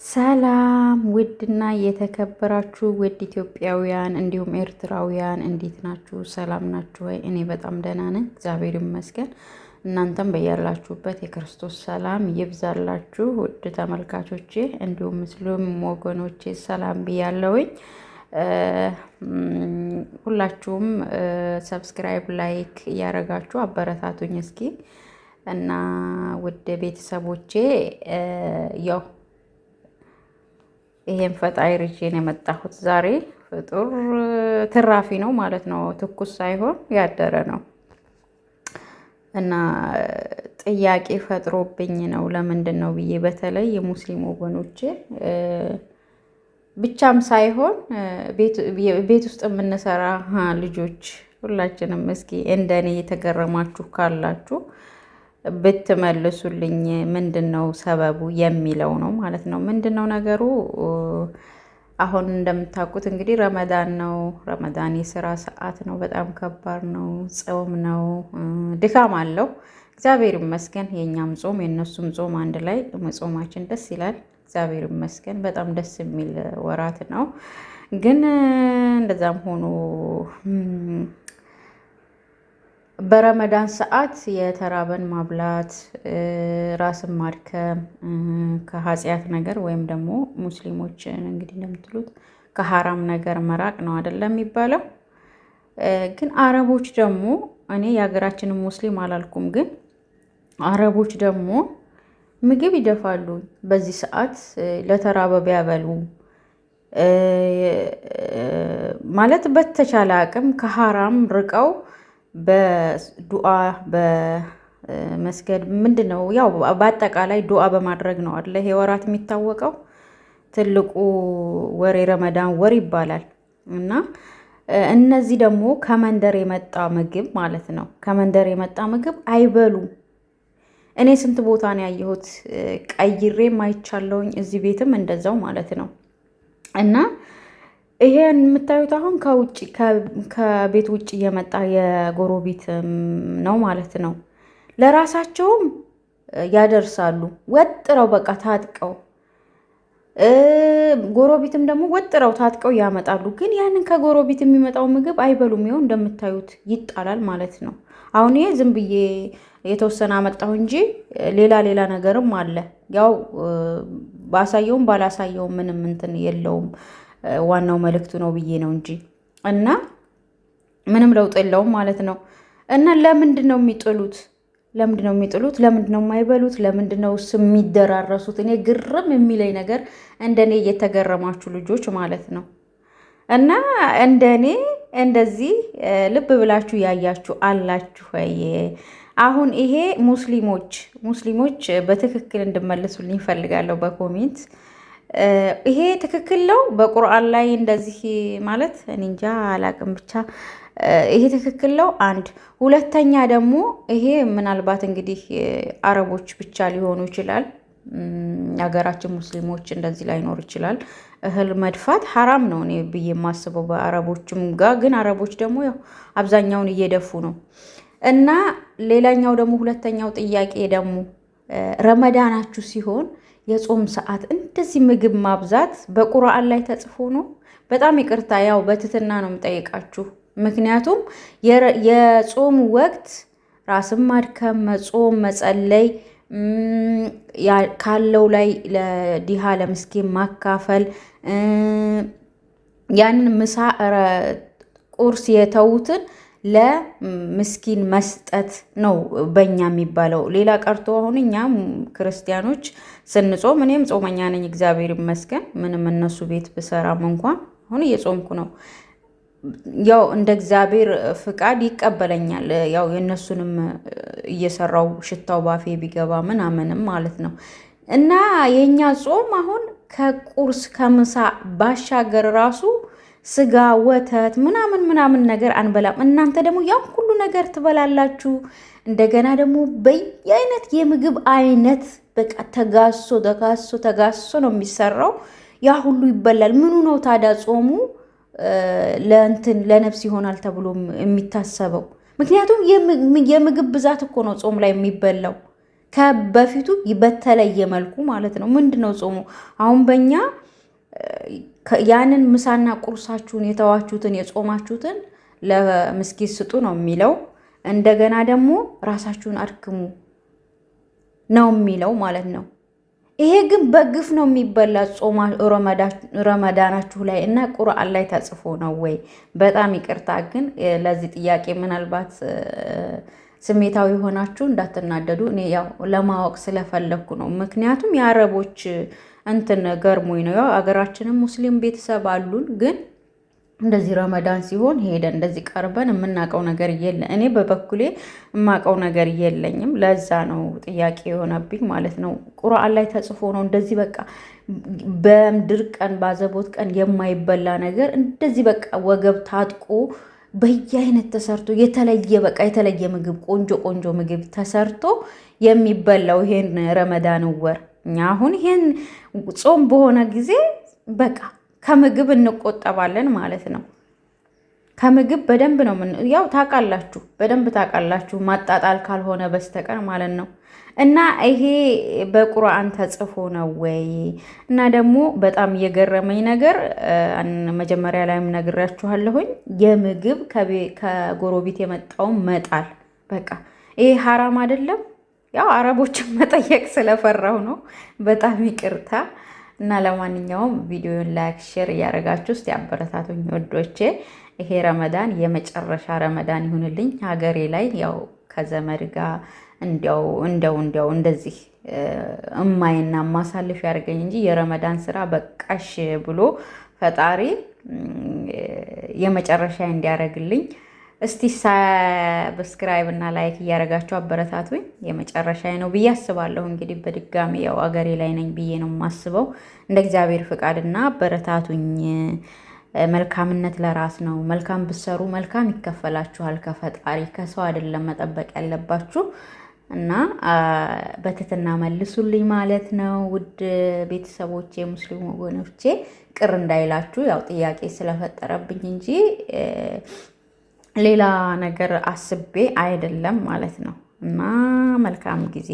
ሰላም ውድና የተከበራችሁ ውድ ኢትዮጵያውያን እንዲሁም ኤርትራውያን እንዴት ናችሁ? ሰላም ናችሁ ወይ? እኔ በጣም ደህና ነኝ፣ እግዚአብሔር ይመስገን። እናንተም በያላችሁበት የክርስቶስ ሰላም ይብዛላችሁ። ውድ ተመልካቾቼ እንዲሁም ሙስሊም ወገኖቼ ሰላም ብያለሁኝ። ሁላችሁም ሰብስክራይብ፣ ላይክ እያደረጋችሁ አበረታቱኝ እስኪ እና ውድ ቤተሰቦቼ ያው ይሄን ፈጣይር ይዤ ነው የመጣሁት ዛሬ። ፍጡር ትራፊ ነው ማለት ነው፣ ትኩስ ሳይሆን ያደረ ነው እና ጥያቄ ፈጥሮብኝ ነው ለምንድን ነው ብዬ በተለይ የሙስሊም ወገኖቼ ብቻም ሳይሆን ቤት ውስጥ የምንሰራ ልጆች ሁላችንም እስኪ እንደኔ የተገረማችሁ ካላችሁ ብትመልሱልኝ ምንድን ነው ሰበቡ የሚለው ነው ማለት ነው። ምንድን ነው ነገሩ? አሁን እንደምታውቁት እንግዲህ ረመዳን ነው። ረመዳን የስራ ሰዓት ነው። በጣም ከባድ ነው። ጾም ነው። ድካም አለው። እግዚአብሔር ይመስገን የእኛም ጾም የእነሱም ጾም አንድ ላይ መጾማችን ደስ ይላል። እግዚአብሔር ይመስገን በጣም ደስ የሚል ወራት ነው። ግን እንደዛም ሆኖ በረመዳን ሰዓት የተራበን ማብላት፣ ራስን ማድከም፣ ከኃጢአት ነገር ወይም ደግሞ ሙስሊሞች እንግዲህ እንደምትሉት ከሀራም ነገር መራቅ ነው አይደለም የሚባለው። ግን አረቦች ደግሞ እኔ የሀገራችንን ሙስሊም አላልኩም፣ ግን አረቦች ደግሞ ምግብ ይደፋሉ። በዚህ ሰዓት ለተራበ ቢያበሉ ማለት በተቻለ አቅም ከሀራም ርቀው በዱዓ በመስገድ ምንድን ነው ያው በአጠቃላይ ዱዓ በማድረግ ነው አይደለ ይሄ ወራት የሚታወቀው። ትልቁ ወር የረመዳን ወር ይባላል እና እነዚህ ደግሞ ከመንደር የመጣ ምግብ ማለት ነው። ከመንደር የመጣ ምግብ አይበሉም። እኔ ስንት ቦታ ነው ያየሁት፣ ቀይሬም አይቻለሁኝ፣ እዚህ ቤትም እንደዛው ማለት ነው። እና ይሄን የምታዩት አሁን ከቤት ውጭ እየመጣ የጎረቤት ነው ማለት ነው። ለራሳቸውም ያደርሳሉ ወጥረው በቃ ታጥቀው፣ ጎረቤትም ደግሞ ወጥረው ታጥቀው ያመጣሉ። ግን ያንን ከጎረቤት የሚመጣው ምግብ አይበሉም። ይኸው እንደምታዩት ይጣላል ማለት ነው። አሁን ይሄ ዝም ብዬ የተወሰነ አመጣሁ እንጂ ሌላ ነገርም አለ። ያው ባሳየውም ባላሳየውም ምንም እንትን የለውም። ዋናው መልእክቱ ነው ብዬ ነው እንጂ እና ምንም ለውጥ የለውም ማለት ነው። እና ለምንድን ነው የሚጥሉት? ለምንድን ነው የማይበሉት? ለምንድን ነው የሚደራረሱት? እኔ ግርም የሚለኝ ነገር እንደኔ እየተገረማችሁ ልጆች ማለት ነው። እና እንደኔ እንደዚህ ልብ ብላችሁ ያያችሁ አላችሁ ወይ? አሁን ይሄ ሙስሊሞች በትክክል እንድመልሱልኝ እፈልጋለሁ በኮሜንት። ይሄ ትክክል ነው በቁርአን ላይ እንደዚህ ማለት እኔ እንጃ አላቅም፣ ብቻ ይሄ ትክክል ነው። አንድ ሁለተኛ ደግሞ ይሄ ምናልባት እንግዲህ አረቦች ብቻ ሊሆኑ ይችላል፣ የሀገራችን ሙስሊሞች እንደዚህ ላይኖር ይችላል። እህል መድፋት ሀራም ነው እኔ ብዬ የማስበው በአረቦችም ጋር፣ ግን አረቦች ደግሞ ያው አብዛኛውን እየደፉ ነው። እና ሌላኛው ደግሞ ሁለተኛው ጥያቄ ደግሞ ረመዳናችሁ ሲሆን የጾም ሰዓት እንደዚህ ምግብ ማብዛት በቁርአን ላይ ተጽፎ ነው? በጣም ይቅርታ ያው በትትና ነው የምጠይቃችሁ። ምክንያቱም የጾም ወቅት ራስን ማድከም፣ መጾም፣ መጸለይ፣ ካለው ላይ ለዲሃ ለምስኪን ማካፈል፣ ያንን ምሳ ቁርስ የተዉትን ለምስኪን መስጠት ነው በእኛ የሚባለው። ሌላ ቀርቶ አሁን እኛም ክርስቲያኖች ስንጾም፣ እኔም ጾመኛ ነኝ እግዚአብሔር ይመስገን፣ ምንም እነሱ ቤት ብሰራም እንኳን አሁን እየጾምኩ ነው። ያው እንደ እግዚአብሔር ፍቃድ ይቀበለኛል። ያው የእነሱንም እየሰራው ሽታው ባፌ ቢገባ ምናምንም ማለት ነው። እና የእኛ ጾም አሁን ከቁርስ ከምሳ ባሻገር ራሱ ስጋ ወተት ምናምን ነገር አንበላም። እናንተ ደግሞ ያን ሁሉ ነገር ትበላላችሁ። እንደገና ደግሞ በየአይነት የምግብ አይነት በቃ ተጋሶ ነው የሚሰራው። ያ ሁሉ ይበላል። ምኑ ነው ታዲያ ጾሙ ለነፍስ ይሆናል ተብሎ የሚታሰበው? ምክንያቱም የምግብ ብዛት እኮ ነው ጾም ላይ የሚበላው። ከበፊቱ በተለየ መልኩ ማለት ነው። ምንድን ነው ጾሙ? አሁን በእኛ ያንን ምሳና ቁርሳችሁን የተዋችሁትን የጾማችሁትን ለምስኪን ስጡ ነው የሚለው። እንደገና ደግሞ ራሳችሁን አድክሙ ነው የሚለው ማለት ነው። ይሄ ግን በግፍ ነው የሚበላ ጾማ ረመዳናችሁ ላይ እና ቁርአን ላይ ተጽፎ ነው ወይ? በጣም ይቅርታ ግን ለዚህ ጥያቄ ምናልባት ስሜታዊ ሆናችሁ እንዳትናደዱ። እኔ ያው ለማወቅ ስለፈለግኩ ነው። ምክንያቱም የአረቦች እንትን ገርሞኝ ነው። ያው አገራችንም ሙስሊም ቤተሰብ አሉን፣ ግን እንደዚህ ረመዳን ሲሆን ሄደን እንደዚህ ቀርበን የምናውቀው ነገር የለ። እኔ በበኩሌ የማውቀው ነገር የለኝም። ለዛ ነው ጥያቄ የሆነብኝ ማለት ነው። ቁርአን ላይ ተጽፎ ነው እንደዚህ በቃ በምድር ቀን ባዘቦት ቀን የማይበላ ነገር እንደዚህ በቃ ወገብ ታጥቆ በየአይነት ተሰርቶ የተለየ በቃ የተለየ ምግብ ቆንጆ ቆንጆ ምግብ ተሰርቶ የሚበላው ይሄን ረመዳን ወር እኛ አሁን ይሄን ጾም በሆነ ጊዜ በቃ ከምግብ እንቆጠባለን ማለት ነው። ከምግብ በደንብ ነው ያው ታውቃላችሁ፣ በደንብ ታውቃላችሁ፣ ማጣጣል ካልሆነ በስተቀር ማለት ነው። እና ይሄ በቁርአን ተጽፎ ነው ወይ? እና ደግሞ በጣም የገረመኝ ነገር መጀመሪያ ላይም ነግራችኋለሁኝ፣ የምግብ ከጎረቤት የመጣውን መጣል። በቃ ይሄ ሀራም አይደለም። ያው አረቦችን መጠየቅ ስለፈራው ነው። በጣም ይቅርታ። እና ለማንኛውም ቪዲዮን ላይክ ሼር እያደረጋችሁ እስቲ አበረታቱኝ ወዶቼ። ይሄ ረመዳን የመጨረሻ ረመዳን ይሁንልኝ ሀገሬ ላይ ያው ከዘመድ ጋር እንዲያው እንደዚህ እማይና ማሳልፍ ያደርገኝ እንጂ የረመዳን ስራ በቃሽ ብሎ ፈጣሪ የመጨረሻ እንዲያደርግልኝ እስቲ ሰብስክራይብ እና ላይክ እያደረጋችሁ አበረታቱኝ። የመጨረሻ ነው ብዬ አስባለሁ። እንግዲህ በድጋሚ ያው አገሬ ላይ ነኝ ብዬ ነው የማስበው። እንደ እግዚአብሔር ፍቃድና አበረታቱኝ። መልካምነት ለራስ ነው። መልካም ብትሰሩ መልካም ይከፈላችኋል ከፈጣሪ፣ ከሰው አይደለም መጠበቅ ያለባችሁ። እና በትህትና መልሱልኝ ማለት ነው። ውድ ቤተሰቦቼ፣ ሙስሊም ወገኖቼ ቅር እንዳይላችሁ ያው ጥያቄ ስለፈጠረብኝ እንጂ ሌላ ነገር አስቤ አይደለም ማለት ነው። እና መልካም ጊዜ